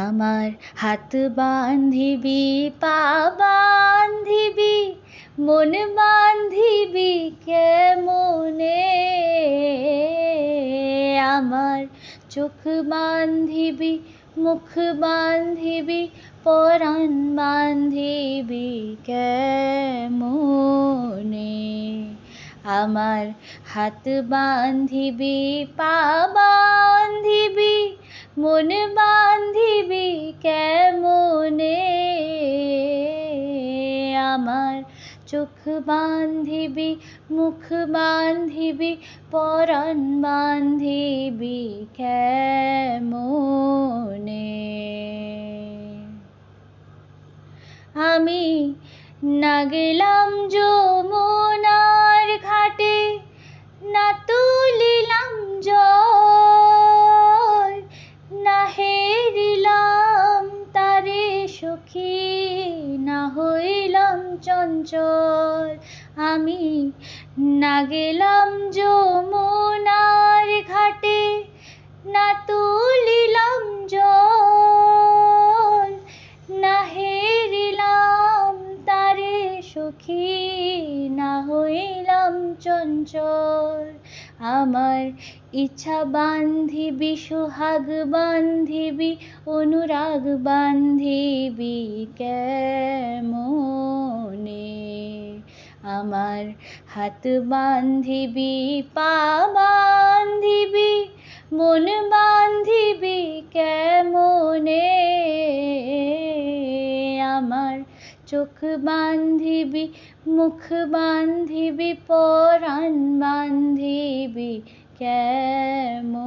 আমার হাত বান্ধিবি, পা বান্ধিবি, মন বান্ধিবি কেমনে? আমার চোখ বান্ধিবি, মুখ বান্ধিবি, পরাণ বান্ধিবি কেমনে? আমার হাত বান্ধিবি, পা বান্ধিবি, মন বান্ধিবি কেমনে? আমার চোখ বান্ধিবি, মুখ বান্ধিবি, পরাণ বান্ধিবি কেমনে? আমি না গেলাম যমুনার ঘাটে, না তুলিলাম জল, না হেরিলাম তারে সখী, না হইলাম চঞ্চল। আমি না গেলাম যমুনার ঘাটে, না তুলিলাম জল, না হেরিলাম তারে সখী, না হইলাম চঞ্চল। আমার ইচ্ছা বান্ধিবি, সোহাগ বান্ধিবি, অনুরাগ বান্ধিবি কেমনে? আমার হাত বান্ধিবি, পা বান্ধিবি, মন বান্ধিবি কেমনে? আমার চোখ বান্ধিবি, মুখ বান্ধিবি, পরাণ বান্ধিবি কেমনে?